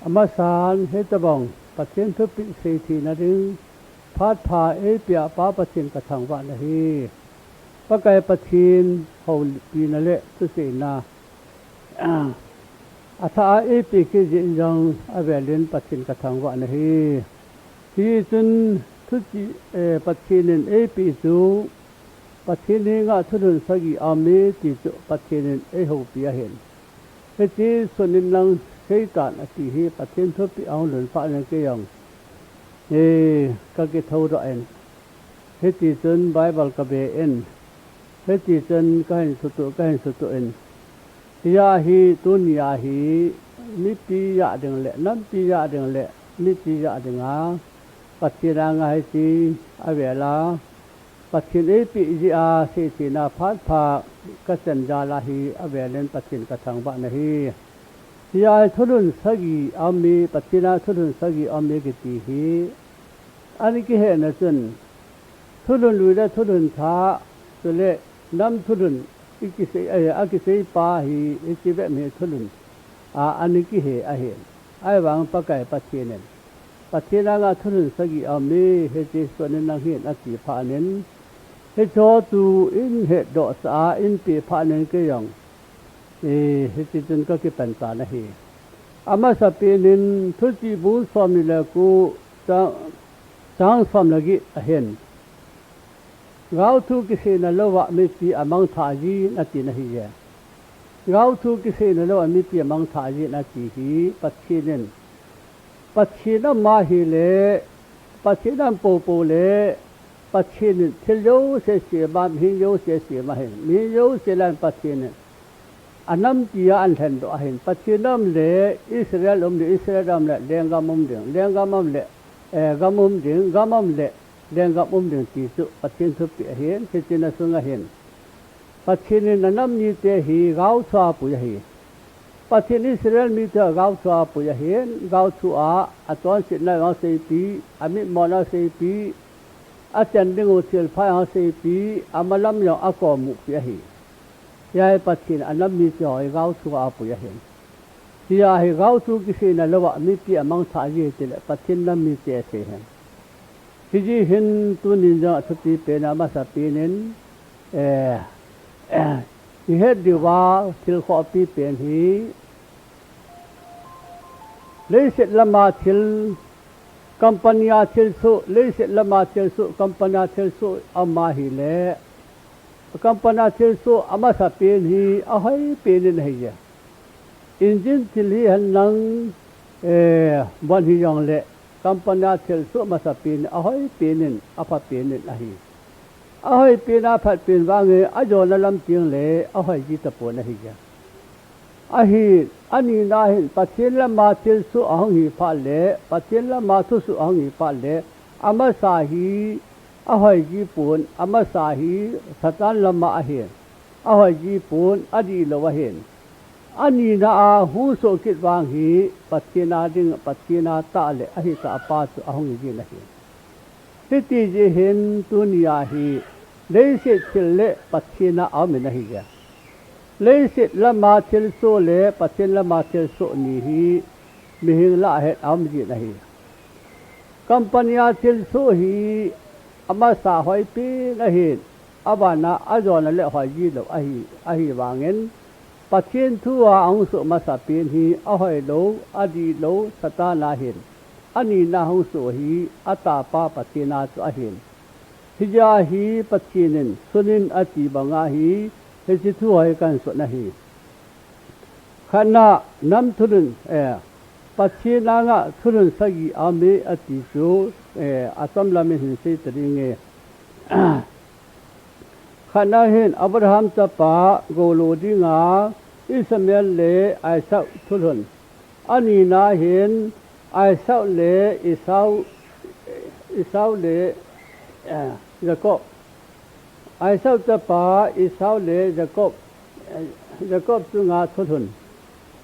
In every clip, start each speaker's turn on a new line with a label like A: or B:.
A: อมาสารเฮตบองปัจเจนทุปิเศธีนาดึงพัดพาเอเปียป้าปัจเจนกระทังวะนะฮีปะไก่ปัจเจนเขาปีนั่นแหละทุเสนาอาถ้าเอปีกิจินยังอเวลินปัจเจนกระทังวะนะฮีที่จนทุจิปัจเจนเอปีจูปัจเจนงะทุนสกิอามีติจุปัจเจนเอหูปีเห็นเฮจิสุนินังเสตานอติฮีปัจเจนทุปิเอาหลุนฟ้านังเกยังก็กิทาวรเอ็นเฮจิจนไบเบิลกเบเอ็นเฮจิจนก็เห็นสุตุก็เห็นสุตุเอ็นยาฮีตุนยาฮีมิปิยะดึงเละน้ำปิยะดึงเละมิปิยะดึงอาปัจจิรางาฮิจีอเวลาปัจจินเอปิจิอาเสตินาพัดพากัจจันจาลาฮีอเวเลนปัจจินกระทังบะนะฮียาทุลุนสกีอามีปัจจินาทุลุนสกีอามีกิติฮีอันนี้ก็เห็นนะจนทุลุนลุยและทุลุนท้าสุเลน้ำทุลุนอิกิเสอากิเสปาฮีอิจิเวเมทุลุนอันนี้ก็เห็นเห็นไอ้วางปะไก่ปัจจินปัจจินางาทุลุนสกีอามีเฮจิส่วนนั้นนังเห็นอติภานินเฮจอตูอินเฮดอสาอินปีภานินก็ยังเฮจิจนก็คิดเป็นตานะฮีอามาสปีนินทุจิบูสอมิเลกูจางสอมลกิเห็นเราทุกิเสนลวะมิปีอมังทาจีนาตินะฮีเยเราทุกิเสนลวะมิปีอมังทาจีนาติฮีปัจฉินินปัจฉินมาฮีเลปัจฉินปูปูเลปัจฉินินทิโยเสเสียบามหิโยเสเสียมาเห็นมิโยเสลันปัจฉินินอันนั้นที่อันเห็นตัวเห็นปัจฉินเลอิสราเอลอิสราเอลเลงกามุมเดียงเลงกามุมเลกามุมเดียงกามุมเลเรื่องกับเดียงที่สุปัจฉินทุปิเห็นที่จินสุงเห็นปัจฉินนั้นมีเตหีก้าวชัวปุยหีปัจฉินอิสราเอลมีเตก้าวชัวปุยเห็นก้าวชัวอัตวันสินายาเซปีอามิมอนาเซปีอาจารย์ดึงอุทิลพายาเซปีอามาลัมยังอากอมุปุยหียายปัจฉินอันนั้นมีเตก้าวชัวปุยเห็นที่ยายก้าวชัวกิเสนละวะมีปีมังทาจีติเลปัจฉินนั้นมีเตเสเห็นที่จีเห็นตัวนินจาทุติเป็นอามาสปีนินที่เหตุดีว่าทิลขอปีเป็นฮีเลยเสร็จละมาทิลกัมปนาญาทิลสุเลยเสร็จละมาทิลสุกัมปนาญาทิลสุอามาฮีเลกัมปนาญาทิลสุอามาสปีนฮีอาให้เป็นนินฮีเยอินจินทิลฮีหันนังวันฮียังเลกัมปนาเทลสุมาสปีนอาให้ปีนินอาพัดปีนินอาฮีอาให้ปีนาพัดปีนว่าไงอาจอนลำเตียงเลยอาให้จิตปนอาฮีจ้ะอาฮีอันนี้นาหินปัจเจลมาเทลสุอาหีพัดเลยปัจเจลมาทุสุอาหีพัดเลยอามาสาฮีอาให้จีปนอามาสาฮีสตานลมาอาฮีอาให้จีปนอดีลวะเห็นอันนี้นะหูโสกิดวางหีปัจเจนาดึงปัจเจนาตาเลอหิตาปาสุอาหงจีนะฮีที่ที่จะเห็นตุนยาฮีเลยเสร็จเลปัจเจนาเอาไม่นะฮีจ้ะเลยเสร็จละมาเทลโซเลปัจเจละมาเทลโซนี่ฮีมีหิงละเหตุเอาไม่จีนะฮีกัมปนาญาเทลโซฮีอามาสาหอยปีนะฮีอาบานาอาจอนเลหอยจีโลอาฮีวางเงินปัจเจนทั่วอังสุมาสปีนฮีอาให้โลอดีโลสตานาเห็นอันนี้นาหังสุฮีอัตาปาปัจเจนาตัวเห็นฮิจาฮีปัจเจนินสุนินอติบังอาฮีเฮจิทั่วให้กันสุนะฮีขณะน้ำทุนปัจเจนางะทุนสกีอาเมอติโจอาสัมลามิหินเสตริงขณะเห็นอับราฮัมจะปะโกโลดิงาอิสมาเอลเลไอซาทุลอันนี้นาเห็นไอซาเลอิสาเลยาโคบไอซาจะปะอิสาเลยาโคบจุงาทุล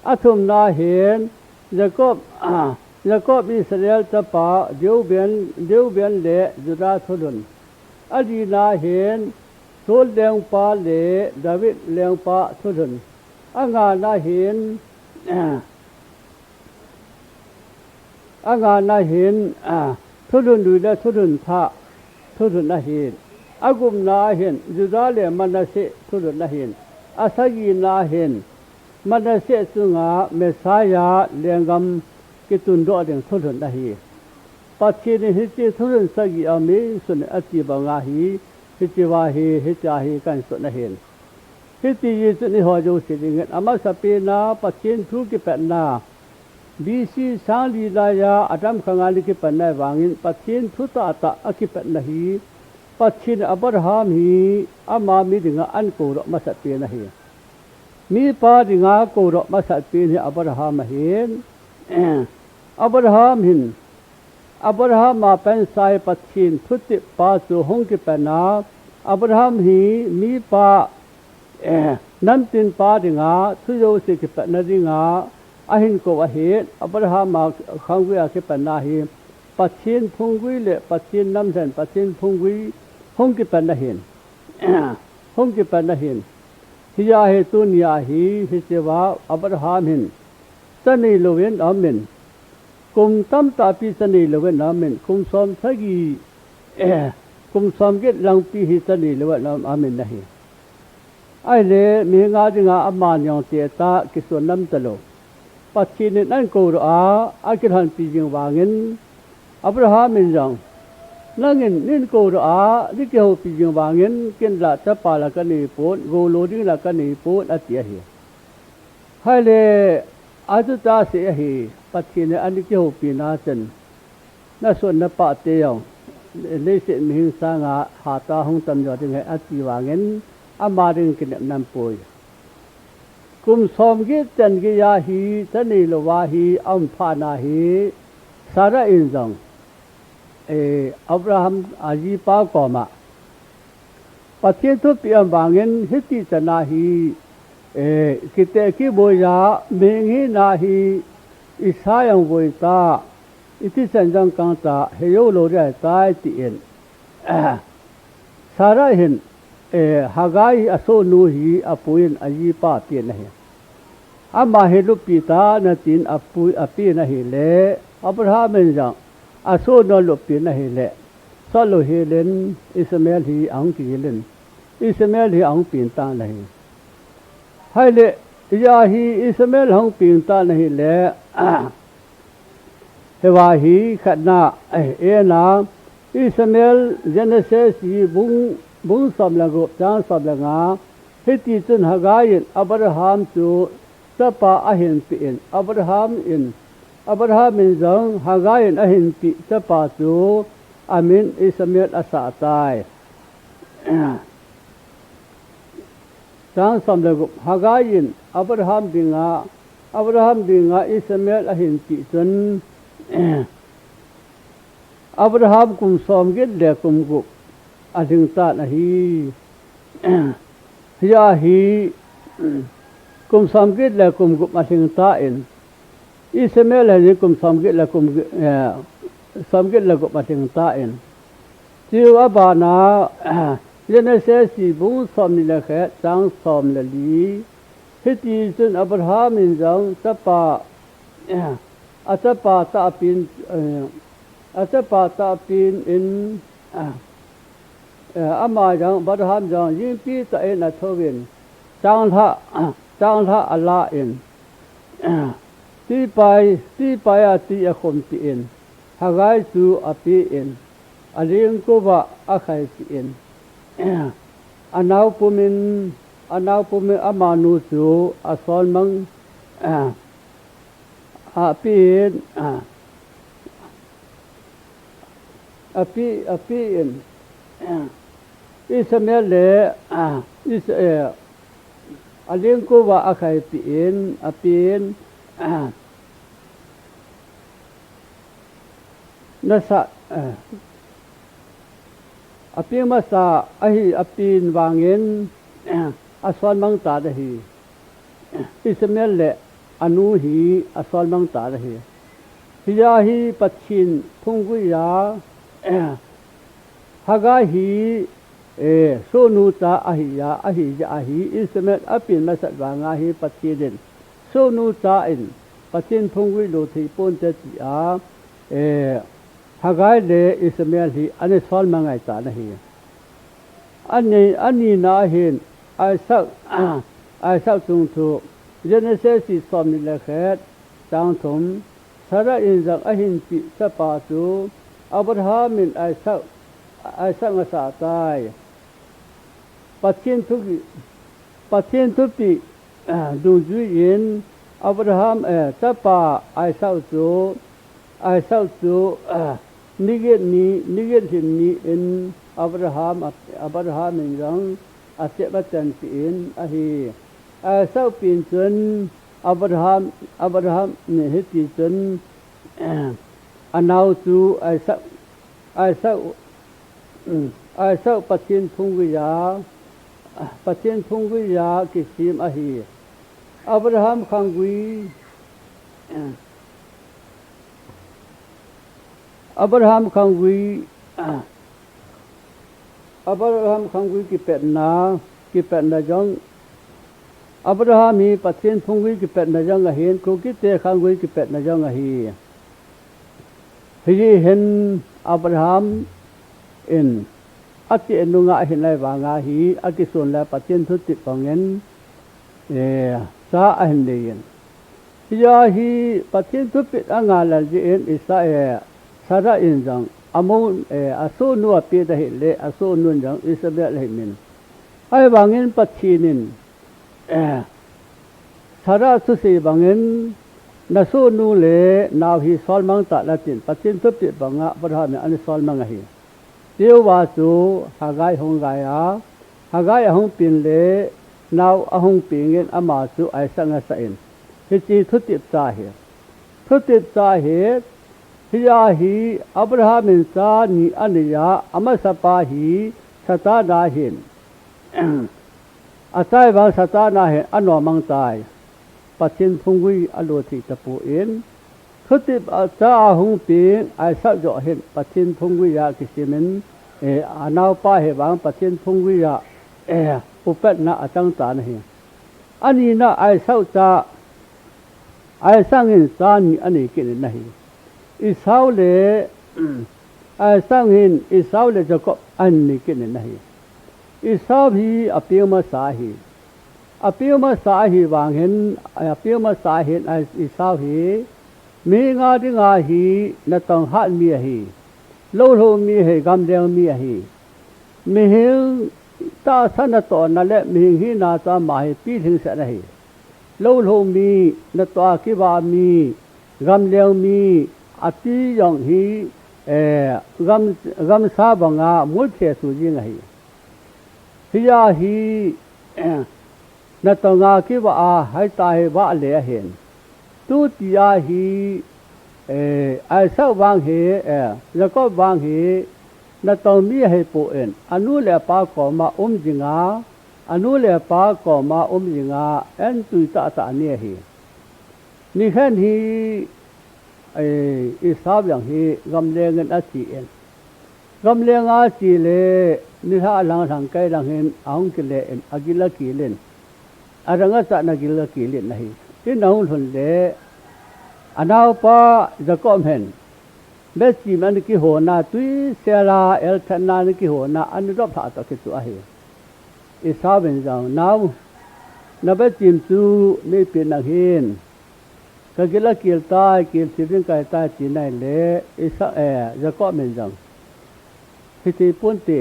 A: อาทุมนาเห็นยาโคบอิสราเอลจะปะเดียวเบียนเลจุดาทุลอันนี้นาเห็นโซลเลียงปาเลดาวิดเลียงปาทุนอางานาเห็น anga na hin thulun du le thulun tha thulun na hin agum na hin juda le manase thulun na hin asagi na hin manase sunga mesaya lengam kitun do ding thulun na hi pathin hi chi thulun sagi ami sun ati banga hi hichiwa hi hichahi kan sun na hin hiti yi sun ni ho jo siling ama sapina pathin thu ki penna BC sali laya adam khangali ki penna wangin pathin thu ta ta akipat nahi pathin abraham hi ama mi dinga an ko ro masapina hi mi pa dinga ko ro masapin hi abraham hin abraham ma pen sai pathin thuti pa chu hong ki penna abraham hi mi pa nam tin pa dinga thu yo se ki penna dinga ahin ko ahe abraham ma khangwi ake panna hi pathin phungwi le pathin namsan pathin phungwi hong ki panna hin hong ki panna hin hiya he tunya hi hisewa abraham hin tani lowen amen kum tam ta pi tani lowen amen kum som sagi kum som get lang pi hi tani lowen amen nahi ai le mi nga dinga aman yong te ta kisun nam talo pathin nan ko ro a akirhan pi jing wangin abraham min jang nangin nin ko ro a dikhe ho pi jing wangin ken la ta pa la ka ni pon go lo ding la ka ni pon atia hi hai le atu ta se hi pathin an dikhe ho pi na chen na son na pa te yong le se mi hing sa nga ha ta hong tam jo ding hai ati wangin ama ding kin nam poi kum som gi ten gi ya hi tani lo wa hi am pha na hi sara in jong abraham aji pa ko ma pathin thu pi am wangin hiti chana hi kite ki bo ya meng hi na hi isayang voi ta iti sanjang kang ta heyo lo ra tai ti en sara hin hagai aso nu hi apuin aji pa ti na hi ama he lu pi ta na tin apui api na hi le abraham en jang aso no lu pi na hi le so lo he len ismael hi ang ki len ismael hi ang pin ta na hi hai le ya hi ismael hang pin ta na hi le he wa hi khatna na ismael genesis hi bung som la go chang som la nga hiti chun hagayin abraham chu sapa ahin pi in abraham in jang hagayin ahin pi sapa chu amin ismael asa tai chang som la go hagayin abraham dinga ismael ahin pi chun abraham kum som git le kum gu ading ta na hi ya hi kum som git le kum gu ading ta in ismael hi kum som git le kum som git le gu ading ta in chiu abana genesis si bung som ni le khe chang som le li hiti chun abraham in jang tapa atapa ta pin in ama jang abraham jang yin pi ta en a thowin chang tha ala in ti pai a ti a khom ti in hagai chu api in aling ko ba a khai ti in anau pumin amanu chu asol mang apin api in ismael le aling ko ba akai pi in apin nasa apin masa ahi apin wangin asol mang ta da hi ismael le anu hi asol mang ta da hi hiya hi pathin thungui ya haga hi sonu ta ahi ismael apin masat wanga hi pathin sonu ta in pathin thungui lo thi pon te ti a Hagai le Ismail hi ane sol mangai ta na hi ani na hin ai sau tung thu Genesis som ni le khet tang thum sara in zang a hin pi sa pa chu Abraham min ai sau nga sa tai pathin thu pi du ju yin Abraham sa pa ai sau chu niget hin ni in Abraham min zang a se ba chan pi in a hi ai sau pin chun Abraham ni he ti chun anau chu ai sau pathin thung wi ya ki sim a hi Abraham khangui ki pet na jong Abraham hi pathin thung wi ki pet na jong a hin ku ki te khangui ki pet na jong a hi hen Abraham in ati enunga hin lai wa nga hi aki sun la pathin thu ti pangen sa a hin lein ya hi pathin thu pit anga la ji in isa sara in jang amon aso nu api da hi le aso nun jang Isabel hi min ai wangin pathinin sara su se bangin na so nu le naw hi sol mang ta la tin pathin thu pit banga Abraham ani sol mang hi tiêu wa chu hagai hong ga ya hagai hong pin le naw ahong pingin ama chu ai sanga sa in hi chi thu tip cha hi hiya hi Abraham in sa ni aniya ama sa pa hi sata na hin atai wa sata na hin ano mang tai pathin phungui alo thi tapu in khutip cha hung ping ai sa jo hin pathin phungui ya kisimin anau pa he wang pathin phungui ya upet na atang ta na hi ani na ai sau cha ai sangin sa ni ani kin na hi Isau le ai sangin Isau le Jacob ani kin na hi Isau hi apiuma sa hi wangin apiuma sa hi ai Isau hi mi nga di nga hi na tong hat mi hi lo mi he gam deng mi hi mi hing ta sana to na le mi hi na ta ma hi pi thing sa na hi lo mi na to ki ba mi gam deng mi ati yong hi gam sa ba nga mu che su ji nga hi hiya hi na to nga ki ba a hai ta he ba le hen tu ti ya hi ai sa wang he Jacob wang he na to mi he po en anu le pa ko ma jinga en tu ta ne hi ni khan hi Isab yang hi gam le ngan a chi en gam le nga chi le ni ha lang thang kai lang hen aung ki le en agila ki len aranga ta na gila ki len nahi tin naung thun le anau pa Jacob hen besi man ki ho na tui sela el thana ni ki ho na an ro pha ta ki tu a hi Isab en jang naw na be chim chu me pin na hin ka gila kil tai kil sibin kai tai chi nai le isa Jacob men jang ti pun ti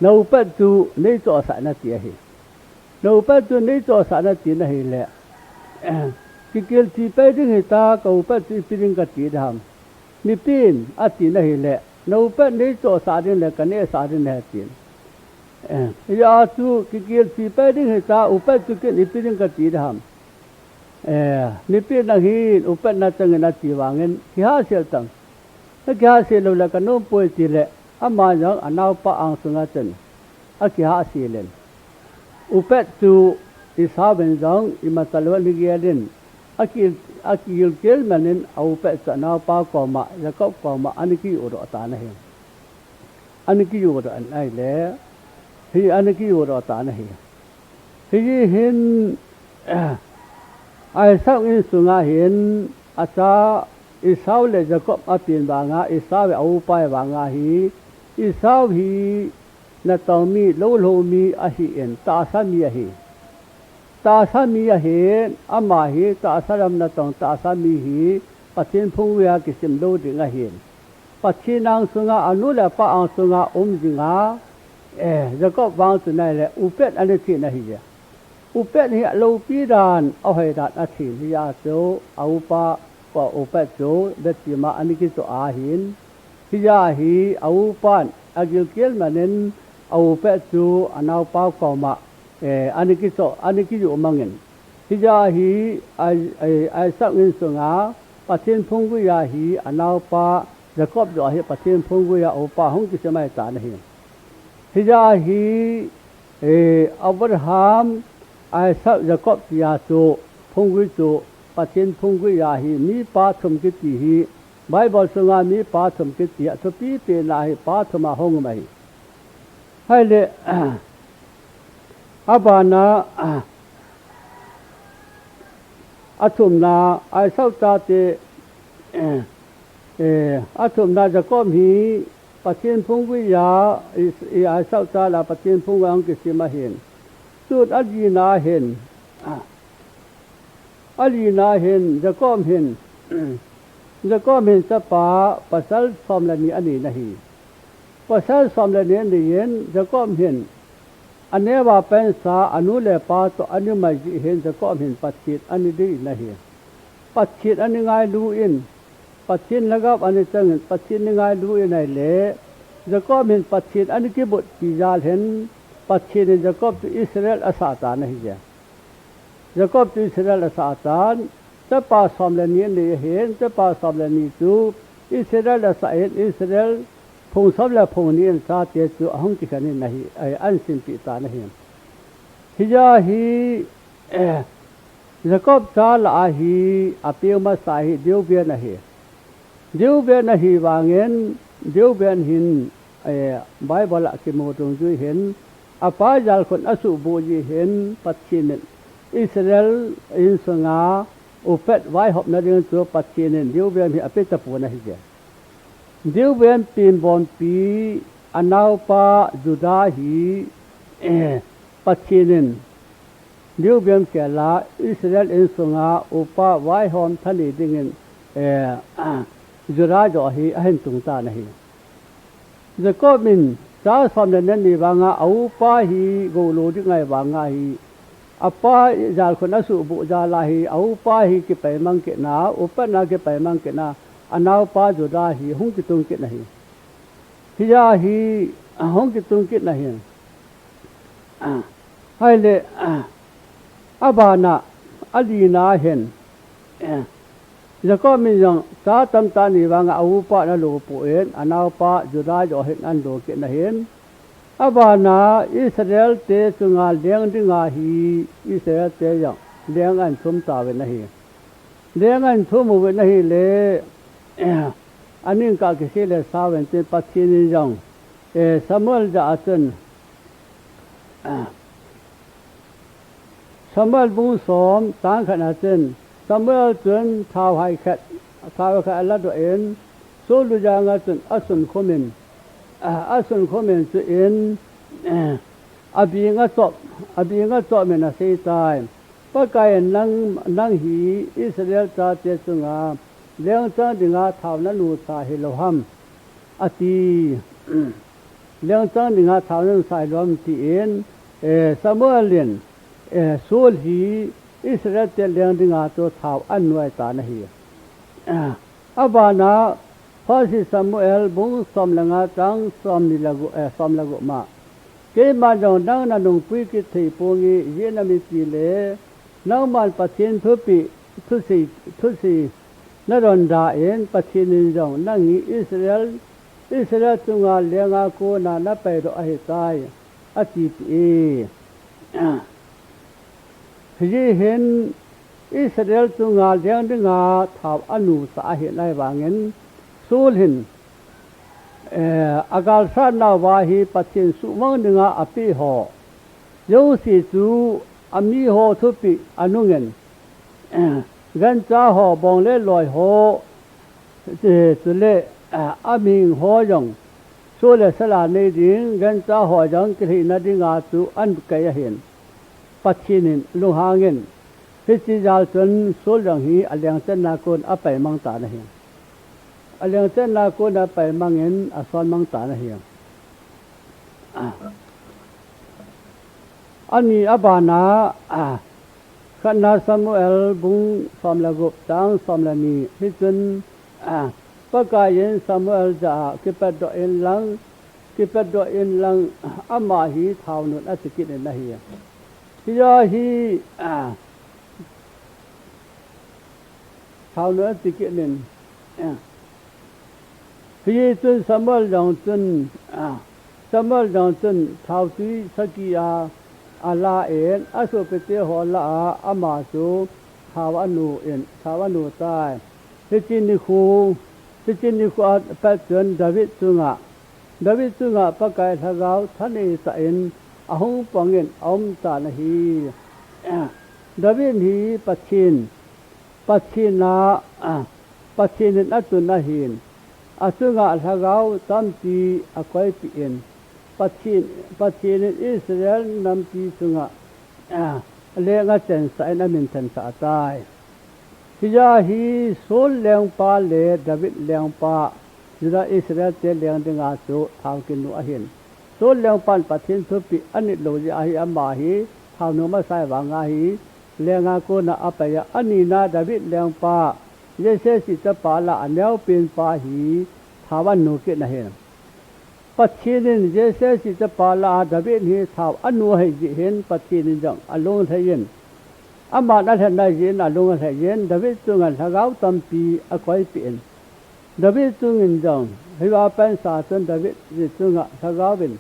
A: no pat tu nei to sa na ti hi no pat tu nei to sa na ti na hi le ki kil ti pe ding hi ta ko pat ti pin ka ti dham mi pin a ti na hi le no pat nei to sa din le ka ne sa din ne ti ya tu ki kil ti pe ding hi ta u pat tu ki ni pin ka ti dham ni pin na hi u pat na chang na ti wangin ki ha sel tang ki ha sel lo la ka no poi ti le ama yang anau pa ang sunga chen aki ha silen upet tu isaben jang imatalwa ligelen aki yul kel manen au pe cha na pa ko ma Jacob ko ma aniki uro ta na he aniki uro an ai le hi aniki uro ta na he hi hin ai sau in sunga hin acha อิสาวเลยจะก็มาเปลี่ยนบางาอิสาวเอาไปบางาฮีอิสาวฮีนาตองมีโลโลมีอาฮีเอ็นตาสามีอาฮีตาสามีอาฮีอามาฮีตาสารมนาตองตาสามีฮีปัจจินพงเวียกิสิมโลดิงอาฮีปัจจินังสุงาอนุเลปะอังสุงาจิงาจะก็วางสุนัยเลยอุเป็ดอันนี้ที่นะฮีอุเป็ดฮีโลปีดานเอาให้ดานอาทิตยาโซเอาปะว่าอุเป็ดโซเด็ดที่มาอันนี้กิจอาหินฮิยาฮีเอาปันอากิลเกลมันนั้นเอาเป็ดโซอันเอาปากอมาอันนี้กิจอุมังเงินฮิยาฮีไอสักเงินสุงาปัจจินพงกุยาฮีอันเอาปาจะก็จะให้ปัจจินพงกุยาเอาปาห้องกิจไม่ตานะฮีฮิยาฮีอับราฮัมไอสักจะก็ยาโซพงกุยโซปัจจินพงกุยาฮีมีปาทมกิติฮีไบเบิลสุงามีปาทมกิติทุปีเป็นลายปาทมาห้องไม่ให้เลยอาบานาอาทุมนาไอสักตาเตอาทุมนาจะก็มีปัจจินพงกุยาไอสักตาละปัจจินพงกุยากิสิมาเห็นสุดอดีนาเห็นจะก็เห็นจะก็เห็นสปาปัสสัลสอมละนี้อันนี้นะฮีปัสสัลสอมละนี้นี่เห็นจะก็เห็นอันนี้ว่าเป็นสาอนุเลปาตัวอันนี้ไม่เห็นจะก็เห็นปัจจิตอันนี้ดีนะฮีปัจจิตอันนี้ง่ายดูอินปัจจิตแล้วก็อันนี้จังปัจจิตนี่ง่ายดูอินไหนเละจะก็เห็นปัจจิตอันนี้กี่บทกี่ยาเห็นปัจจิตนี่จะก็อิสราเอลอาสาตานะฮีจะก็อิสราเอลอาสาตานจะป่าสอมเลนี้นี่เห็นจะป่าสอมเลนี้จูอิสราเอลอาสาอิสราเอลพงสอบและพงนี้ซาเตจูห้องที่กันนี่นะฮีอันสินปิตานะฮีฮิยาฮีจะก็จาลาฮีอภิวมาสาฮีเดียวเบียนะฮีวางเงินเดียวเบียนหินไบเบิลกิโมตรงจุยเห็นอปายาลคนอสุบูจีเห็นปัจจินอิสราเอลอินสงาอุเป็ดไว้หอบนาเรียนตัวปัจจินเดียวเบียนมีอภิตะปูนะฮีเดียวเบียนปีนบอนปีอันเอาปาจุดาฮีปัจจินเดียวเบียนแก่ละอิสราเอลอินสงาอุปาไว้หอมทันดีดิ่งจุดาจ่อฮีเห็นตรงตานะฮีจะก็มินจ้าสอมเดนนี่วางเอาปาฮีโกโลดิ่งไงวางฮีอปาจาลคนอสุบุจาลาฮีเอาปาฮีกิไปมังเกนาอุปนากิไปมังเกนาอันเอาปาจุดาฮีห้องกิตุงกินะฮีฮิยาฮีห้องกิตุงกินะฮีให้เลยอาบานาอดีนาเห็นจะก็มีอย่างตาตำตานีวางเอาปานั่นโลปุเอ็นอันเอาปาจุดาจ่อเห็นอันโลกินะเห็นอาบานาอิสราเอลเตสุงาเลี้ยงดึงาฮีอิสราเอลเตยังเลี้ยงอันสมตาเวนะฮีเลี้ยงอันสมเวนะฮีเลอันนี้ก็คือเลสาเวนเตปัจจินิยังสมุลจะอันสมุลบุญสมต่างขนาดเช่นสมุลจนท้าวไฮขัดอัลลาตัวเองสู้ดูจางจนอัศนคมินจุเอ็นอบีงะจบเมนะเซตายปะกายนั่งหีอิสราเอลจาเจสุงาเลี้ยงจังดิงาท้าวนันูสาฮิโลฮัมอตีเลี้ยงจังดิงาท้าวนันูสาฮิโลฮัมตีเอ็นสมุเอลินสูลฮีอิสราเอลเลี้ยงดิงาตัวท้าวอันไว้ตานะฮีอาบานาพอสิสมุเอลบุงสมละงาจังสมนิลกุสมละกุมาเกมาจงนั่งนังปุยกิธีปูงีเยนมิสีเลนั่งมันปัจจินทุสีนรนดาเอ็นปัจจินิจงนั่งอิสราเอลจุงาเลียงอาโกนานับไปโดอหิตายอติปีฮีเห็นอิสราเอลจุงาเลียงดึงาท้าวอนุสาเหตุในวางเงินสูลหินอากาศสานาวาฮีปัจจินสุมังดึงาอภิหอโยสิจูอามีหอทุปิอนุเงินกันจ้าหอบองเล่ลอยหอ จุเลอามิงหัวยงส่วนสลาในดิ่งกันจะหัวจังกิรินาดิงาจูอันเกยเห็นปัจฉินินลุงหาเงินพิจิจาจนส่วนอย่างนี้อเลียงเจนาโกนอไปมังตานะเฮียอเลียงเจนาโกนอไปมังเงินอสอนมังตานะเฮียอันนี้อบานาขณะซามูเอลบุงสอมละกุบจางสอมละนีที่จนประกาศยินซามูเอลจะกิปัดดอินลังอามาฮีเท่านุนอสิกินนะเฮียที่ยาฮีเท่านุนอสิกินที่จนซามูเอลจังจนเท่าที่สกิยาอาลาเอ็นอาสุเปเตหอลาอามาสุทาวานูเอ็นทาวานูตายที่จินิคูปัจจุบันดาวิดจุงะประกาศทางเราท่านอิสราเอลอาหงปังเงินอมตานะฮีดาวิดฮีปัจฉินาปัจฉินินอัตุนะฮีนอาจุงะทางเราตั้มจีอคอยปีเอ็นปัจฉินิอิสราเอลนำจีจุงะเลงะเจนสายนามินทันสาตายที่ยาฮีโซลเลงปาเลดาวิดเลงปาจุดาอิสราเอลเจเลงดึงอาสุทาวกินุอหินโซลเลงปานปัจฉินทุปิอันนิโลจิอาฮีอามาฮีทาวนุมาไซวางาฮีเลงาโกนาอปยะอันนีนาดาวิดเลงปาเยเซสิตปาละอันเนวเป็นปาฮีทาวันนุกินะเห็นปัจฉินินเยเซสิตปาละดาวิดฮีทาวอนุให้เห็นปัจฉินินจังอลงทะเย็นอามาณันได้ยินอลงทะเย็นดาวิดจุงันทะกาวตัมปีอคอยปีนดาวิดจุงินจังฮิวาเป็นสาจนดาวิดจุงะทะกาวเป็น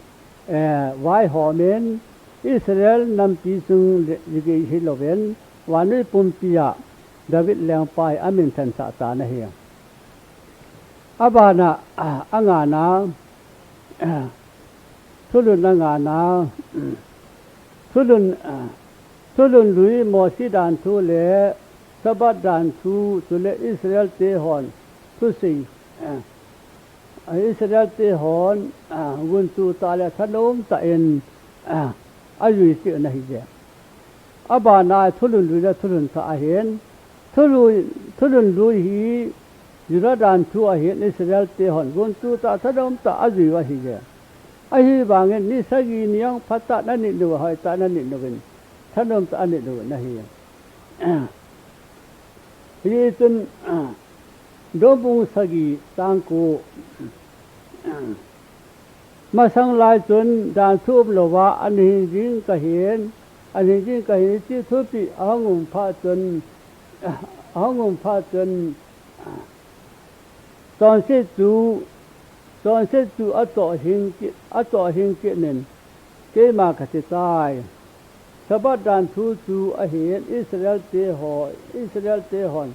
A: ไว้หอเมนอิสราเอลนำปีจุงยิกิฮิโลเวนวันนี้ปุ่มปียะดาวิดแรงไปอามินทันสาตานะเฮียอาบานะอ่างานาทุลุนอ่างานาทุลุนลุยมอสิดานทุเลสบัดดานทุเลอิสราเอลเตหอนทุสีอิสราเอลเตหอนกุนตูตาเลทะลมตะเอ็นอายุสินะฮิเจอาบานาทุลุนลุยและทุลุนตาเห็นทุลุนลุยฮียุรดานทุอาเห็นอิสราเอลเตหอนกุนตูตาทะลมตาอายุวะฮิเจอาฮีบางเงินนิสกีนิยังพัตตะนันนิดูหอยตานันนิดูเป็นท่านนมตานิดูนะฮีฮีจนโดบุงสกีตังกูมาสังลายจนดานทุบโลวะอันนี้จริงก็เห็นที่ทุบที่อ้างุมพาจนตอนเสจูอัตโตหิงกินินเกมากสิตายสบัดดานทูจูอเห็นอิสราเอลเตหอน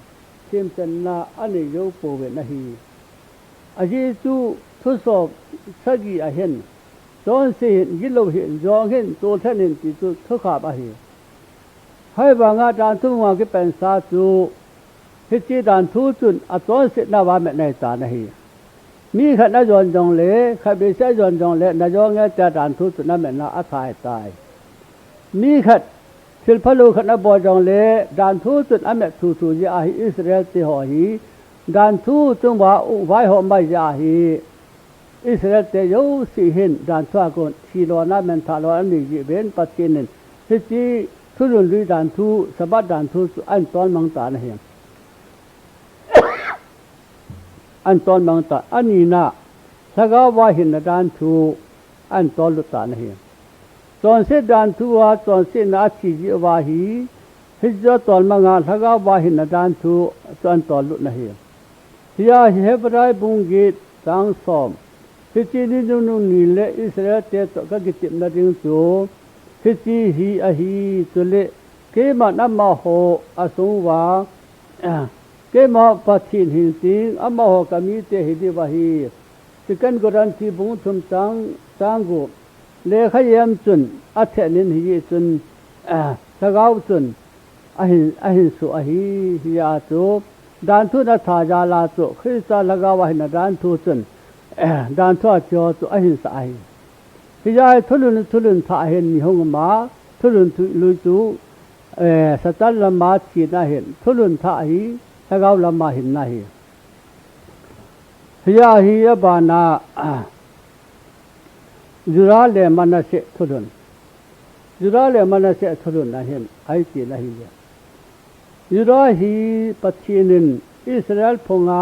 A: ทิมจันนาอันนี้โยโปเวนะฮีอาจีจูทดสอบสกีอาเห็นจอนเสียนยิโลเห็นจองเห็นตัวท่านเห็นที่จุดทุกขาบอาเห็นให้บางอาดานทุกวันก็เป็นสาจูฮิจิดานทูจุนอัตโตเสนาวาเมในตานะฮีมีขันนจรจงเลขับเบสจรจงเลนจงเงจะดานทุจุนนั่นเมนาอัฐายตายมีขัดศิลปลูขันบอจงเลดานทูจุนอเมทูยาฮิอิสราเอลติหอฮีดานทูจุงว่าไว้หอมใบยาฮีอิสราเอลเตโยสีหินดานทวากนชีโลนาเมนทาโลอันนี้เวนปัจจินินฮิจิทุรุนลุยดานทูสบัดดานทูอันตอนมังตานะเฮียอันตอนมังตาอันนี้นะสกาวาหินดานทูอันตอนลุตานะเฮียตอนเสดานทูว่าตอนเสนาชีจิวาฮีฮิจตอนมังาสกาวาหินดานทูตอนตอนลุนะเฮียที่อาเฮบรายบุงกิตสังสมฮิจินิจุนุนิเลอิสราเอลเตตก็กิติมนาดิงจูฮิจิฮีอาฮีตุเลเกมานัมมาโฮอสุงวาเกมาปัจฉินหินติงอัมมาโฮกามิเตหิดิวาฮีสิกันกรันทีบุงทุมตังกุเลขยามจุนอัเทนินฮีจุนสกาวจุนอหินสุอหีฮิยาตุ dan thu na tha ja la chu khisa lagawa hin dan thu chun dan thu cho chu ahin sa ai hi ja thulun tha hin ni hong ma thulun lu chu satal lama chi na hin thulun tha hi lagaw lama hin na hi hi ja hi ba na jura le manase thulun jura le manase thulun na hin ai chi na hi ja jura hi pathinin Israel phonga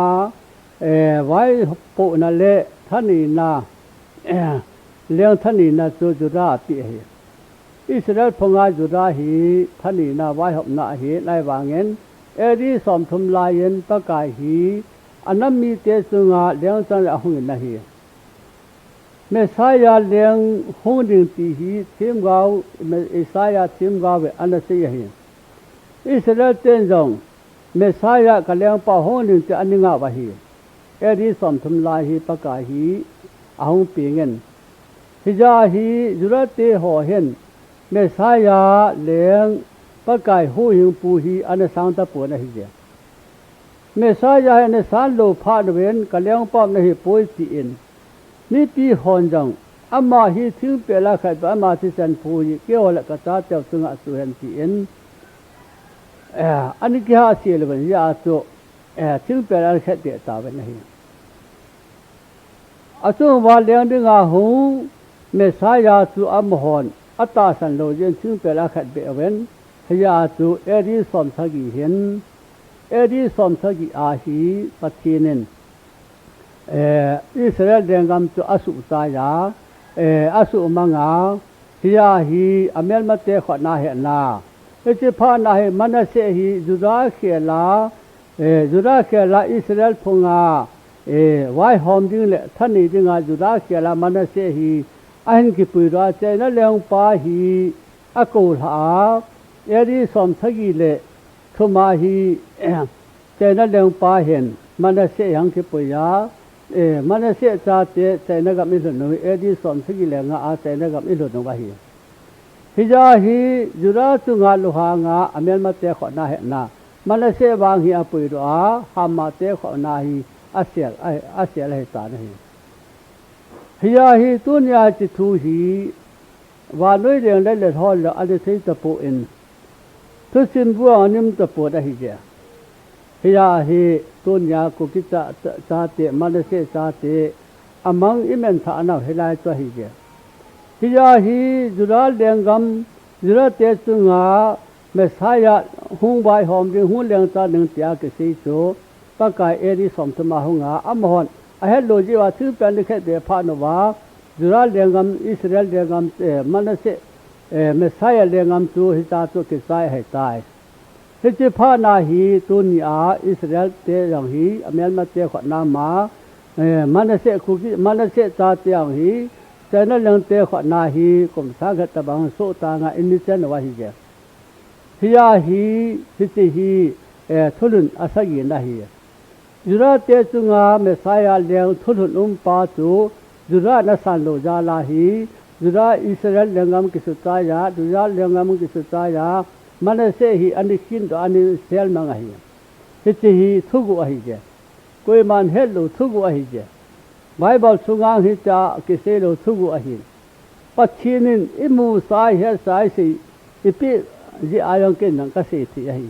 A: vai po na le thani na leng thani na chu jura pi hi Israel phonga jura hi thani na vai hop na hi lai wangen eri som thum layen pa kai hi anami te sunga leng chan la hung na hi Messiah leng hung ding ti hi thim gao Isaiah thim gao ve anase hi Israel ten jong Messiah ka leng pa hung ding te aninga wa hi eri som thum lai hi pa kai hi ahung pingen hi ja hi jura te ho hen Messiah leng pa kai hu hin pu hi anasang ta pu na hi je Messiah ne san lo pha wen ka leng pa na hi poi ti in ni ti hon jong ama hi thing pe la khai ba ma ti san pu hi ke ola ka ta te sunga su hen ti in ani ki ha si le ban ya to thing pe la khai te ta wen hi a chu wa leng ding a hu Messiah chu am hon ata san lo yen thing pe la khai be wen ya chu eri som sagi hin eri som sagi a hi pathinen Israel dengam chu asu ta ya asu manga hiya hi amel mate khona he na eche pha na he manase hi juda khela Israel phunga wai hom ding le thani dinga juda khela manase hi ahin ki puira che na leng pa hi akol ha eri som thagi le thuma hi che na leng pa hen manase yang ki puya manase cha te che na ga mi no eri som thagi le nga a che na ga mi no ba hi hi ja hi jura chu nga lu ha nga amel ma te kho na he na manase wang hi a pui ro a ha ma te kho na hi asial he ta na hi hi ja hi tu nya chi thu hi wa noi reng le hol la a de sei ta po in tu sin bu anim ta po da hi ja hi ja hi tu nya ku ki cha te manase cha te amang imen tha na he lai cho hi ja hi ja hi jura lengam jura te chunga Messiah hung bai hom ding hung leng cha ning tia ke sei chu pa kai eri som thuma hunga amhon a he lo ji wa thu pan ni khe de pha no wa jura lengam Israel lengam manase Messiah lengam chu hi ta chu ke sai hai tai hi chi pha na hi tu ni a Israel te yang hi amel ma te kho na ma manase khu ki manase cha te yang hi che na leng te kho na hi kum sa ga ta bang so ta nga in ni chen wa hi je hi ya hi chi hi thulun asagi na hi jura te chunga Messiah leng thulun pa chu jura na san lo ja la hi jura Israel lengam ki su ta ya jura lengam ki su ta ya manase hi ani kin do ani sel ma nga hi hi thugu a hi je koi man hello thugu a hi je Bible chunga hi ta ki se lo thugu a hi pathinin imu sai he sai si ipi ji ayong ken nang ka se ti a hi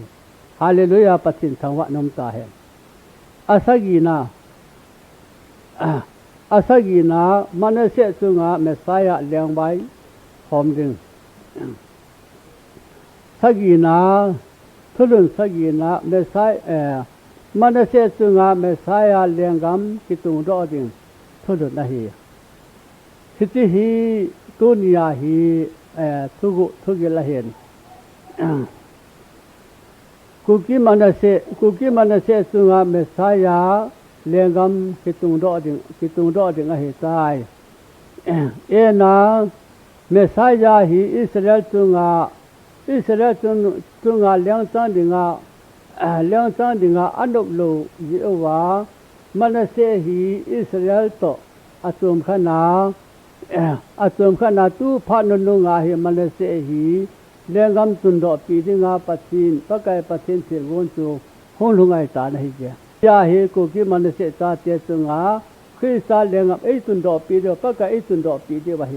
A: hallelujah pathin thangwa nom ta he asagina manase chunga Messiah leng bai hom ding sagina thulun sagina Messiah manase chunga Messiah lengam kitung ro ding thulun na hi hiti hi tunia hi thugi la hen kuki manase chunga Messiah lengam kitung ro ding a hi tai ena Messiah hi Israel chunga leng chang dinga anok lo yewa manase hi Israel to atum khana tu pha no nga hi manase hi lengam tun do pi dinga pathin pakai pathin se won chu hôn lung ai ta này chứ ya he cô kia mình sẽ ta tiệt sung à khi sa liền ngập ấy tuần độ pi được tất cả ấy tuần độ pi được vậy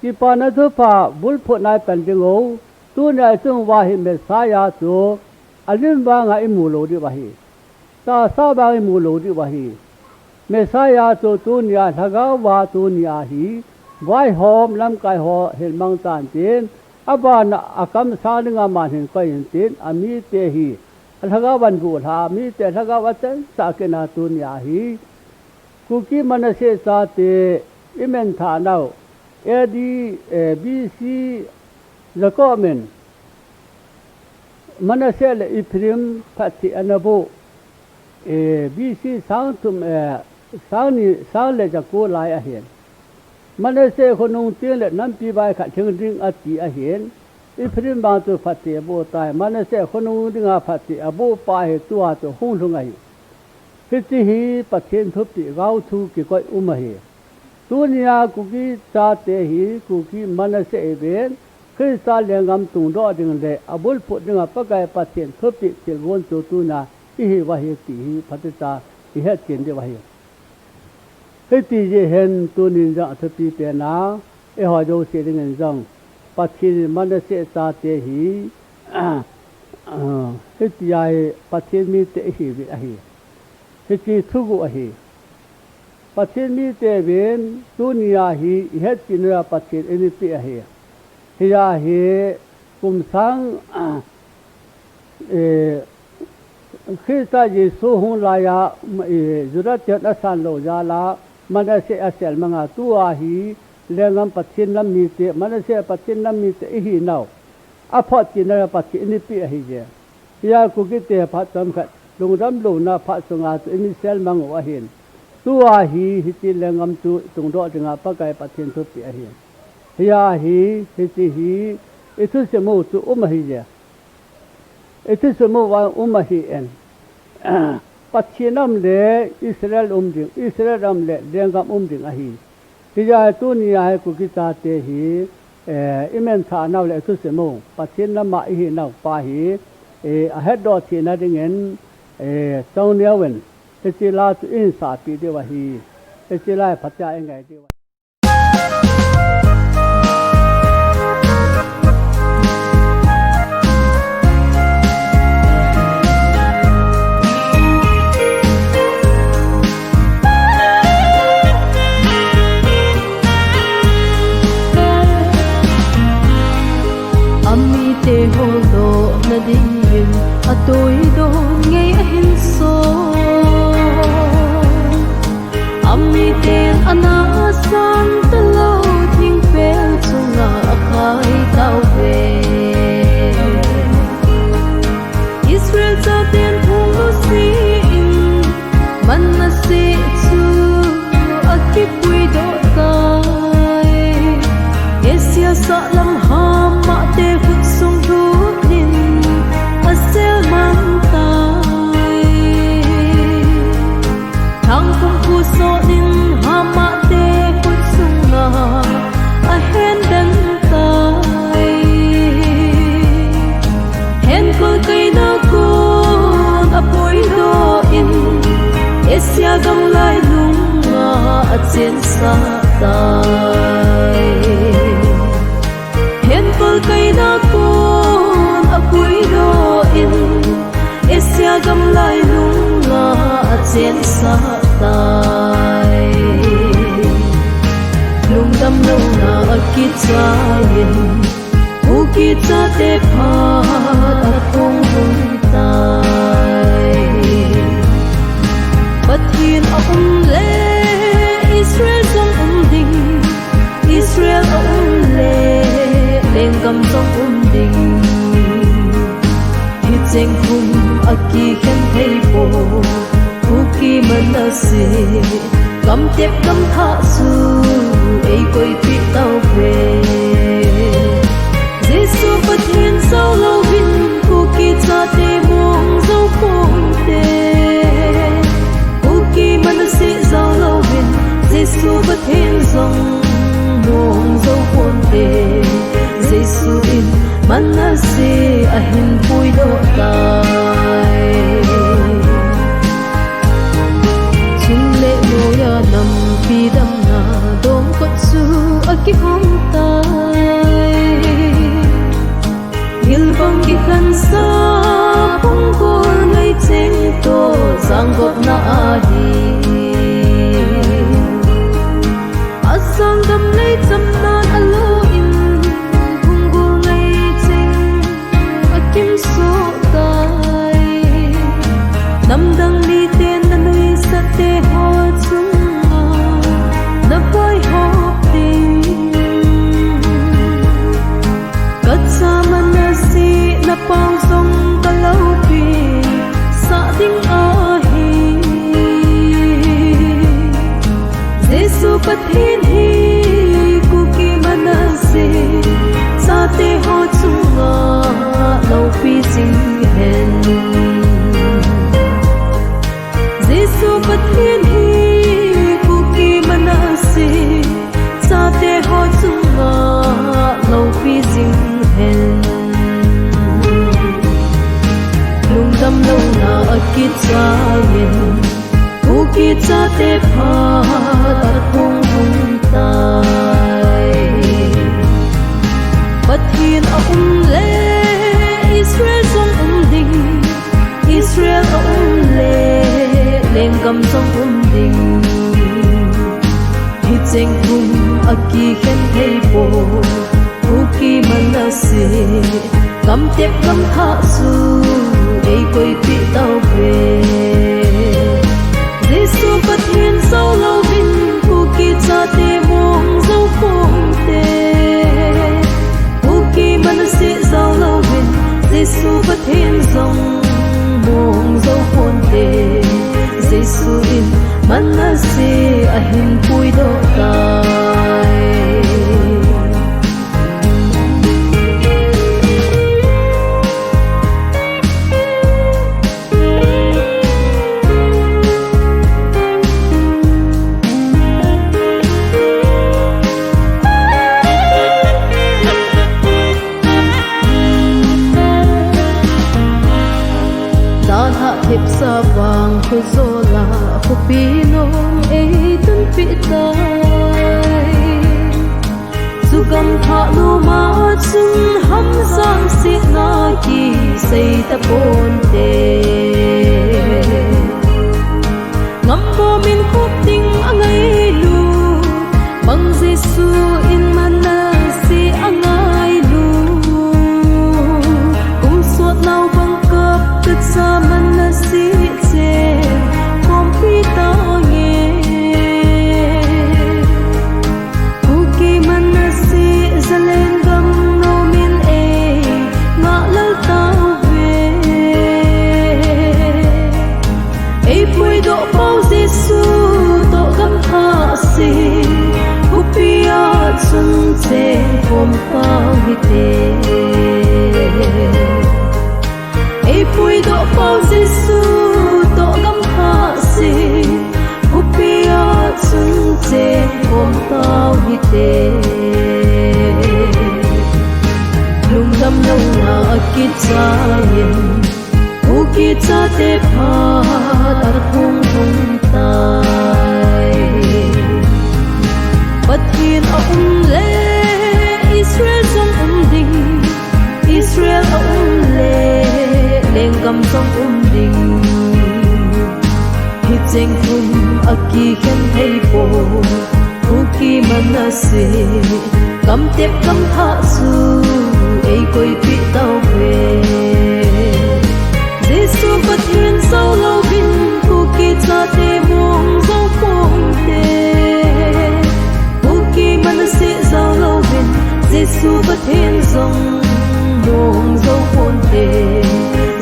A: khi pa nó thứ pha bul phụ này tận tiếng ngô tu này sung vào hiện về sa ya số anh ba ngày mù lô được vậy ta sa ba ngày mù lô được vậy mẹ sa ya số tu nhà thằng vào tu nhà hi vai hôm làm cái họ hiện mang tàn tiền aba na akam sa nga man hin ko yin tin ami te hi thaga ban bu tha mi te thaga watan sa ke na tu nya hi ku ki man se sa te imen tha nau edi bc the comment man se le iprim phati anabo bc sang tum sang le ja ko lai a henมันเสกคนนุ่งเตี้ยเล็ดน้ำปีใบขัดเชิงดึงอติอาเห็นอีพริมบางตัวผัดเตียโบตายมันเสกคนนุ่งดึงอาผัดเตียโบปลายตัวตัวหุ่นลงไงพิจิฮีปัจเจนทุบติเราทูกิก้อยอุมาเหตัวนี้กุกีจาเตหีกุกีมันเสกเบนคือซาเลียงกำตุงดอดึงเลยอบุลพุดดึงอาปะไก่ปัจเจนทุบติเจริญวนตัวน่ะอีเหวะเหติหีพัฒนาอีเหตุเจนเดวะเหcái tỷ lệ hiện tu niệm rằng thực tế bên nào, ở họ đâu sẽ được nhận rằng, bắt khi mình sẽ ta thế hi, cái tỷ lệ bắt khi mình thế hi vậy hi, cái gì thu gỗ hi, bắt khi mình thế bên tu niệm hi, hết chỉ là bắt khi anh thế hi, thì là hi cùng sang khi ta Giêsu hôn lại ya, giờ chết đã san lâu ra là mana se asel manga tua hi lengam pathin lam mi te mana se pathin lam mi te hi nau apot ki na pathin ni pi hi je ya ku ki te phat tam khat lung ram lu na pha sunga tu ni sel mang wa hin tua hi ti lengam tu tung do tinga pa kai pathin tu pi hi ya hi ti hi itu se mo tu hi je itu se mo wa hi en Pathinam le Israel ding Israel ram le lengam ding ahi tija tu ni ai ku kita te hi imen tha naw le tu se mo pathinam ma hi naw pa hi ahead do thi na ding en song ne wen te la tu in sa pi de wa hi te la phatya engai de wa
B: te ho do na ding a toi do ngei a hin so ami te ana san ta lo thing pel chunga khai tau ve Israel cha ten thung lo si in man na se chu a ki pui do kai esia sa lam ha ma te so din hama te kun sunga a hen dan tai hen kol kai na ko a poi do in esia gam lai lunga a chen sa tai hen kol kai na ko a poi do in esia gam lai lunga a chen sa tai lung dam lo na akitsa yin ukitsa te pha athong hong tai pathin le Israel song ding Israel le lengam song ding hit seng khum aki khen thei po ki manase kam tep kam tha su ei koi pi tau ve Jesu pathin sau lo hin ku ki cha te mong zo khom te ku ki manase sau lo hin Jesu pathin zong mong zo khom te Jesu in manase a hin pui do tai ki hom tai hil bang ki kan sa pung kor ngai cheng to zang gop na hi asang dam nei cham na alo in pung kor ngai cheng akim so tai nam dang li ten na nui sa te ho chung na pai ho ting kat sa man si na pang song ka lau pi sa ding a hi Jesu pathin hi ku ki manase sa te ho chunga lau pi sing hen Jesu pathin hi ku ki manase sa te ho chunga lau pi sing hen lung dam lo na akit cha yen ku ki cha te pha tar thung thung tai pathin a le Israel song ding Israel a le leng kam song ding hi cheng thung aki khen thei po ku ki manase kam tep kam tha su ei koi pi tau pe Jesu pathin sau lâu vin ku ki cha te mong dấu phong te ku ki manase sau lâu vin Jesu pathin dòng mong dấu phong te Jesu in manase ahin pui do tai hip sa bang khu zola khu pinong ei tun pi tai su gam tha lu ma chun ham sang si na ki sei ta pon te ngam bo min khop ting angai lu bang Jesu in manase angai lu kum sot nau bang kap kat sa manase che kom pi ta nge ku ki manase zalen gam no min e nga lal ta ve ei pui do pau Jesu to gam tha si ku pi a chun che kom ta hi te ei pui do pau Jesu to gam tha si ku pi a chun che kom ta hi te lung dam lo na akit cha yen ku ki cha te pha tar thung thung tai pathin a le Israel song ding Israel a le leng kam song ding hi cheng thum aki khen thei po ku ki manase kam tep kam tha su ei koi pi tau pe Jesu pathin sau lâu vin ku ki cha te mong dấu phong te ku ki manase sau lâu vin Jesu pathin dòng mong dấu phong te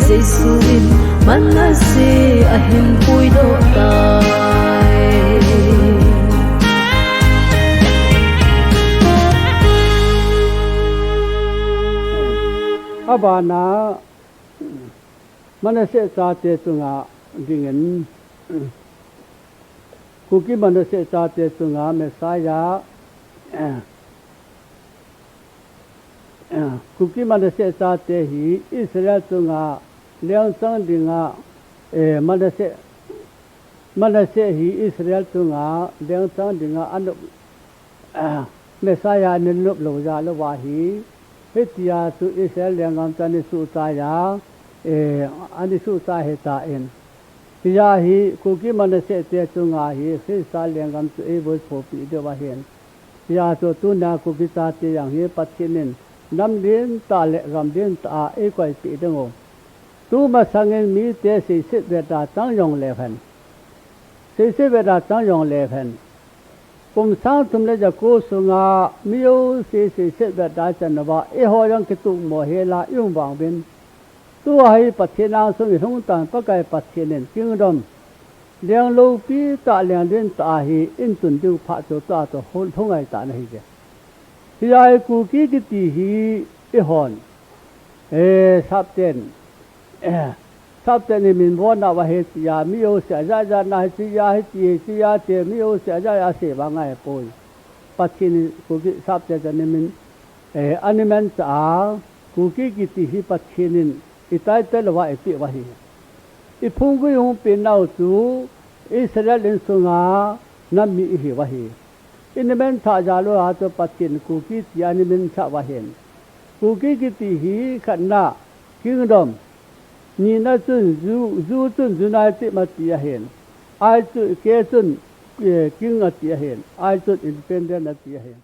B: Jesu in manase ahin pui do tai
A: abana manase cha te chunga dingen ku ki manase cha te chunga Messiah ku ki manase cha te hi Israel chunga leang chang dinga manase hi Israel chunga leang chang dinga anu Messiah nên lúc lâu ra lo wa hi hết tia su Israel liền ngam ta ni su ta ya ani su ta he ta en tia hi ku ki man se te chu nga hi se sa liền ngam su e voice pho pi de wa hen tia to tu na ku ki ta te yang hi pathinin nam din ta le gam din ta e koi pi de ngo tu ma sangen mi te se sit ve ta tang yong le phan se ve ta tang yong le phan cùng sáng tụm lấy giờ cô xuống à miêu xì xếp về đại chân là vậy e họ yang cái tụ mùa hè là yung vàng bên tu hay bắt thiên lang xuống thì không tàn bắt cái bắt thiên nên kinh đom liền lâu pi ta liền đến ta hi in tuần tiêu phát cho ta cho hôn thông ai ta này chứ thì ai cụ kỹ cái gì hi e hòn sắp tên này mình muốn nào hết ya miêu sẽ ra này chỉ ya thì miêu sẽ ra sẽ bằng ngày bồi bắt khi cụ kỹ sắp tên này mình anh em cụ kỹ cái gì bắt khi nên itai tel vậy bị vậy phong cái hông bên nào chú Israel lên xuống à nằm mi hi vậy anh em thà ra lo à cho bắt khi cụ kỹ thì anh em thà vậy cụ kỹ cái gì khẩn na kinh đom ni na chun zu chun nai ti ma ti hen ai chu ke chun king a ti hen ai chu independent a ti hen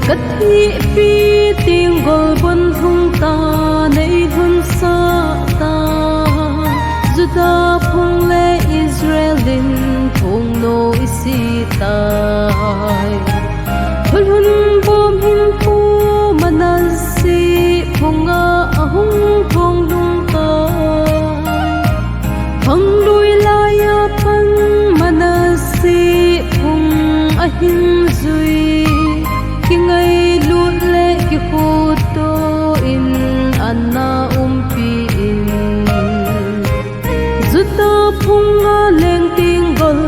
B: cất hi pi tiếng gol bun thung ta nei thun sa ta Juda phung le Israelin phung no isi tai Thulhun bom hin pu manasi phunga ahung thong lung ta phang lui la ya pan manasi phung ahin zui ki ngai lut le ki photo in anna pi in Zuta phunga leng ting gol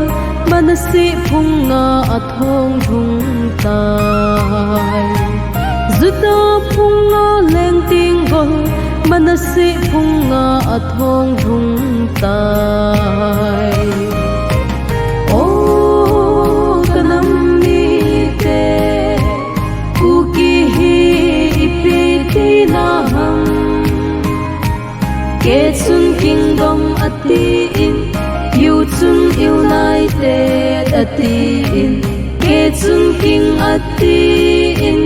B: manasi phunga athong thung tai Zuta phunga leng ting gol manasi phunga athong thung tai O kanam ni te kuki hi ipiti na ham Ke chun kingdom ati in you chun united ati in Ke chun king ati in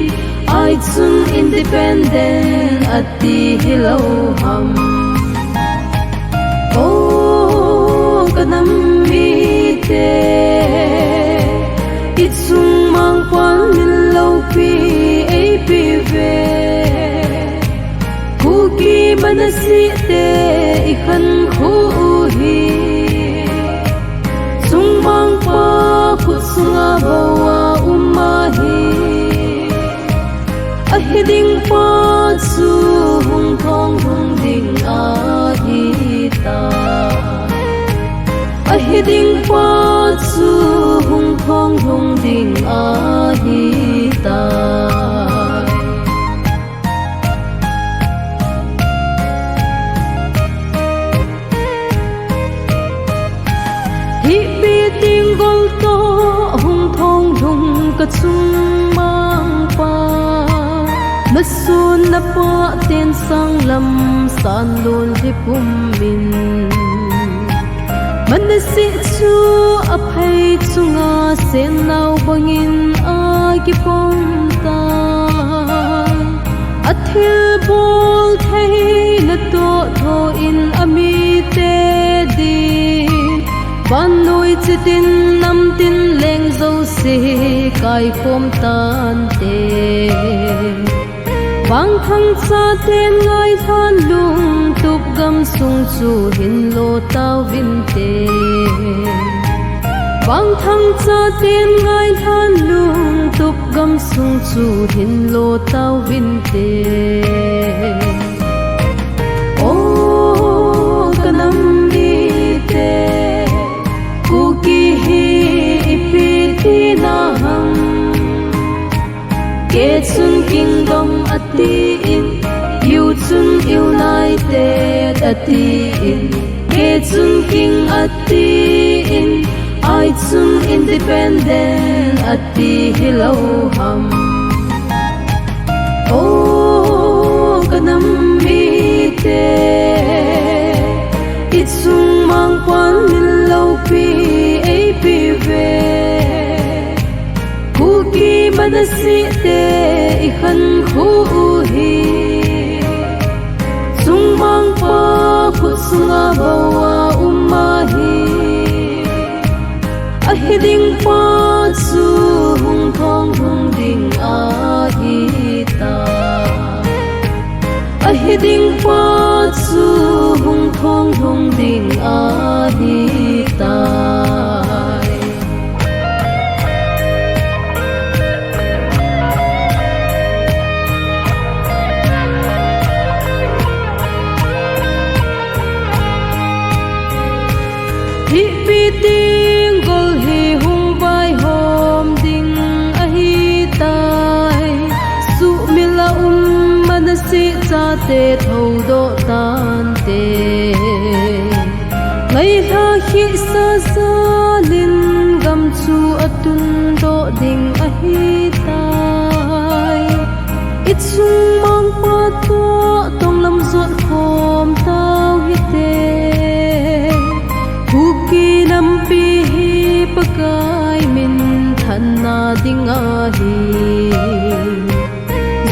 B: I chun independent ati hello ham Oh kanam mi te Itsung mang kwan min lo pi ai pi ve Kuki manasi te ikhan khu hi Sung mang pa khut sunga bawa umahi Ahiding pa su hung thong hung ding ahita Ahiding pa su hung thong hung ding ahita Ka chung mang pa Masun na pa ten sang lam san lon hi pum min Manasi chu aphay chunga sen naw bangin agi pom ta Athil bol thay na to tho in ami te di Ban nuôi chitin nam tin leng dâu se kai khom tan te Bang thang cha ten ngai than lung tup gam sung chu hin lo tao vin te Bang thang cha ten ngai than lung tup gam sung chu hin lo tao vin te Oh kanam mi te Kuki hi ipiti na ham Ke chun kingdom ati in you chun united ati in ke chun king ati in I chun independent ati hello ham oh kanam mi te itsung mang quan min lâu pi ai pi ve ku ki manasi te I khan khu hi sung mang pa khu sunga bawa umahi a hiding pa su hung thong hung ding a hi ta a hiding pa su hung thong hung ding a hi ta hi pi ting gol hi hung bai hom ding a hi tai su mila manasi cha te tho do tan te ngai ha hi sa sa lin gam chu atun do ding a hi tai it sung mang pa to tong lam zot khom tao hi te Huki nampi hi pakai min thanna dinga hi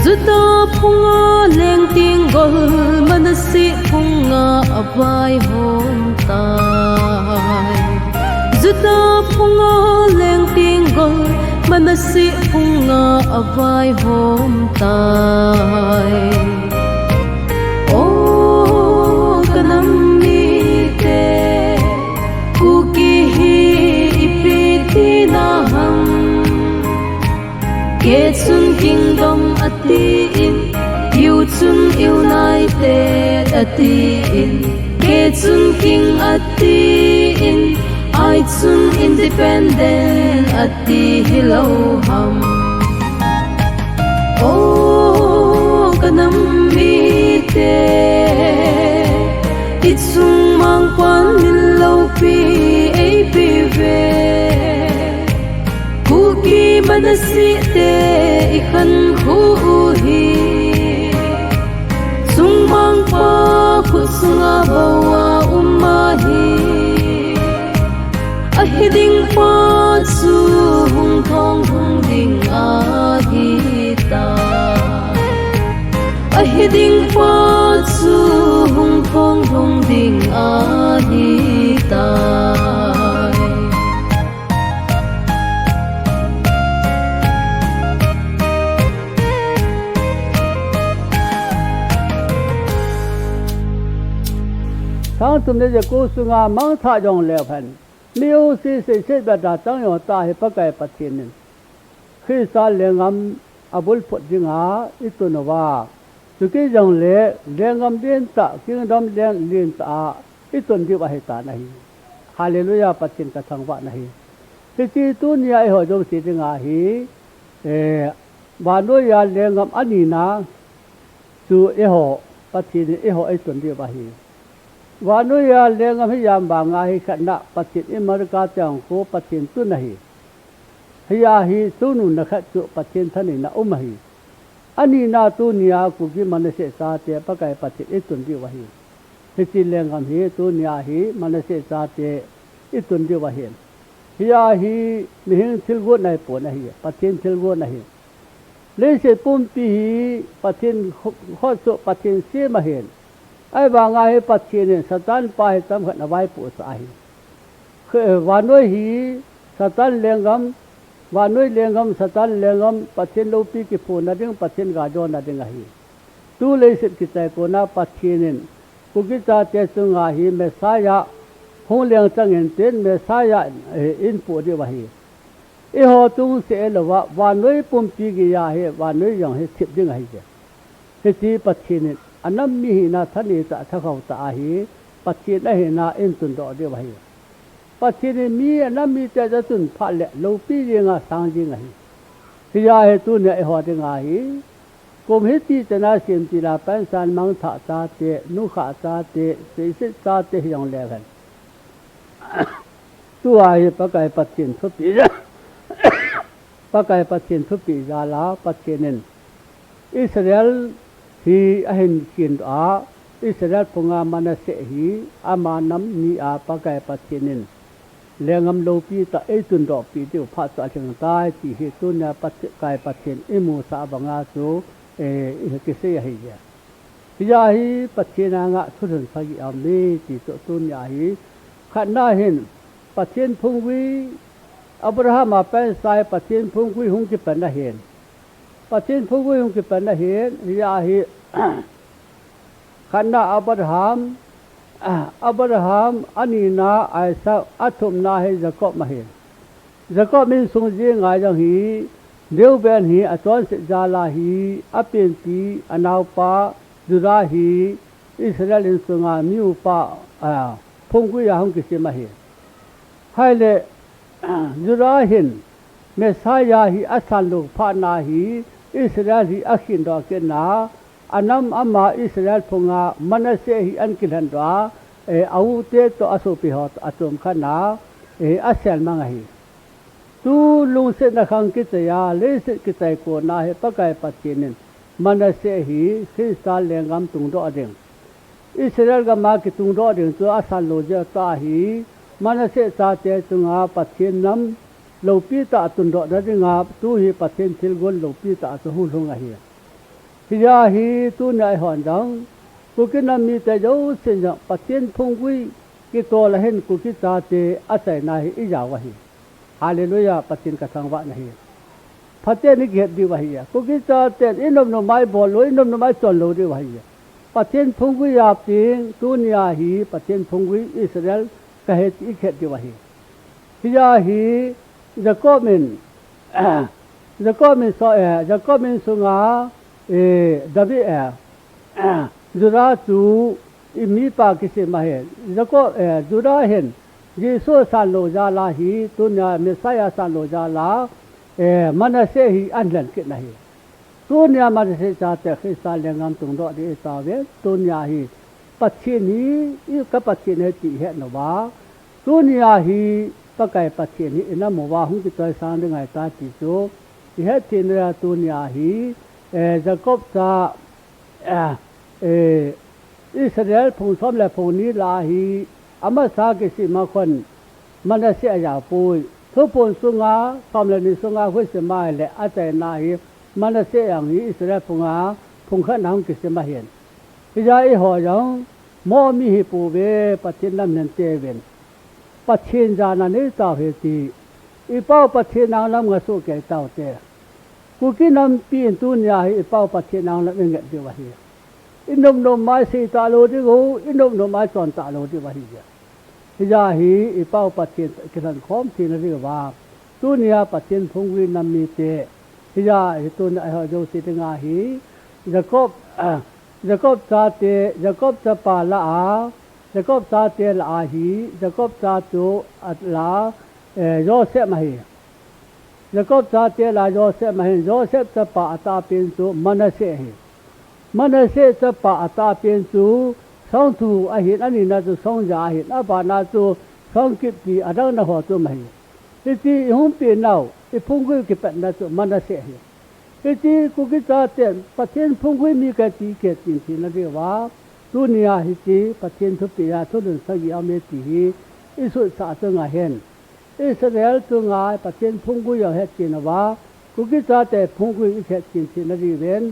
B: Zuta phunga leng ting gol manasi phunga avai hom tai Zuta phunga leng ting gol manasi phunga avai hom tai Oh kanam mi te Kuki hi ipiti na ham Ke chun kingdom ati in you chun united ati in Ke chun king ati in I chun independent ati hello ham Oh kanam mi te Itsung mang quan min lâu pi ai pi ve ku ki manasi te I khan khu hi sung mang pa khu sunga bawa umahi a hiding pa su hung thong hung ding a hi ta a hiding pa su hung thong hung ding a hi ta
A: Sang tum ne je ko sunga mang tha jong le phan liu si se se ba da tang yo ta he pakai pathin nin khi sa lengam abul phot jinga itunawa Suki jong le lengam din ta kingdom leng lin ta itun di wa ta nahi hallelujah pathin ka thangwa nahi ti tu nia ho jong si dinga hi ba no ya lengam ani na su ho pathin ho itun di wa hi wa no ya lengam hi yam ba nga hi khana pathin imarka tang ko pathin tu nahi hiya hi sunu na khat chu pathin thani na umahi Ani na tu niya kuki manase sa te pakai pati itun di wahi. Hiti lengam hi tu niya hi manase sa te itun di wahi. Hiya hi mihing tilgo nai po nahi, patin tilgo nahi. Lese pumpi hi patin khoso patin si mahin. Ai ba nga hi patin satan pa hi tam khat na vai po sa hi. Wanoi hi satan lengam Wa noi lengam satan lengam pathin lopi ki phona ding pathin ga do na ding hi tu le sit ki tai ko na pathinin ku ki ta te sunga hi mesaya hong leng chang en ten mesaya in po de wa hi e ho tu se lo wa noi pum pi gi ya he wa noi yang he thip ding hi je he ti pathinin anam mi hi na thani ta thakau ta hi pathin a he na in tun do de wa hi Pathin mi anam mi te ja tun pha le lo pi je nga sang ji nga hi hiya he tu ne ho de nga hi gồm hết tí tên là xem tí là bản sản mang thả cha tệ nu khả cha tệ sĩ sĩ cha tệ dòng lệ gần tu ai bác cái bắt tiền thuốc bị ra bác cái bắt tiền thuốc bị ra lá bắt tiền nên Israel thì anh kiến đó Israel phong à mana sẽ hi ama nam ni à bác cái bắt tiền nên lengam lâu pi ta ấy tuần đó pi tiêu phát cho trường tai chỉ hiện tuần là bắt cái bắt tiền imu sa bằng à số cái gì hay vậy bây giờ hi bắt tiền ngã xuất hiện phải cái ami chỉ cho tuần nhà hi khả năng hiện bắt tiền phong quy Abraham mà bên sai bắt tiền phong quy hung cái bên là hiện bắt tiền phong quy hung cái bên là hiện bây giờ hi khả năng Abraham ani na Isaac atom na hay Jacob mà hiện Jacob mình sung riêng ngay rằng hi nếu bên hi atuan sẽ ra là hi apien pi anau pa dura hi Israel in sunga miu pa phong quy hung cái gì mà hiện hay là dura hin Messiah hi asan lu pa na hi Israel hi akin do ke na anam ama Israel phong Manasseh hi an kilan do au te to aso pi hot atom khana asel mang hi tu lung se na khang ki ya le se ki tai ko na he pakai patinin Manasseh hi Christa lengam tung do adeng Israel ga ma ki tung do adeng to asan lo ja ta hi Manasseh sa te tunga pathin nam lo pi ta tun do da nga tu hi pathin thil gon lo pi ta to hu long hi hiya hi tu nai hon dang ku ki nam mi te jo sin ja pathin phong quy ki to la hen ku ki ta te asai na hi i ja wa hi hallelujah pathin ka sang wa na hi phate ni get di wa hi ku ki ta te inom no mai bo lo inom no mai chon lo di wa hi pathin phong quy ya ting tu nia hi pathin phong quy Israel ka he ti khet di wa hi hiya hi Jacob min so Jacob min sunga David Jura tu imi pa kisi mahe Jacob Jura hen Jesus san lo ja la hi tunya Messiah san lo ja la Manasseh hi anlan kit nahi tunya Manasseh cha te Christa lengam tung do di ta ve tunya hi pathin ni I ka pathin he ti he no ba tunya hi pakai pathin ni ina mo wa hung ki toi san de ngai ta ti so he tin ra tunya hi Jacob cha Israel phong som la phong ni la hi ama sa ke si ma khon Manasseh ya pui thu pon sunga som la ni sunga hu se mai le a tai na hi Manasseh yang hi Israel phong kha nam ke se ma hian hi ja I ho yang mo mi hi pu ve pathin nam nen te ven pathin ja na ni ta he ti I pau pathin nang lam nga su ke tau te ku ki nam pi tu nya hi pau pathin nang la nge de wa hi inom no mai si ta lo di go inom no mai chon ta lo di wa hi hi ja hi pau pathin ke san khom thi na ri wa tu nya pathin phong wi nam mi te hi ja hi tu na ha jo si nga hi Jacob cha pa la a Jacob cha te la a hi Jacob cha tu at la Joseph ma hi Jacob cha te la Joseph ma hi Joseph cha pa ata pin tu Manasseh hi Manasseh cha pa ata pin tu song tu a hi ani na tu song ja hi na ba na tu song kip pi adang na ho tu ma hi ti hum pi nau I phong quy ki pat na tu Manasseh hi ti ku ki cha te pathin phong quy mi ka ti ke tin thi na de wa tu nia hi ti pathin thu pi ya thu dun sa gi ame ti hi isu sa tu nga hen Israel tu nga pathin phong quy ya he ti na wa ku ki cha te phong quy I ke tin thi na ri ven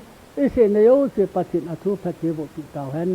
A: ise ne yo se pathin athu phathi bo pi ta hen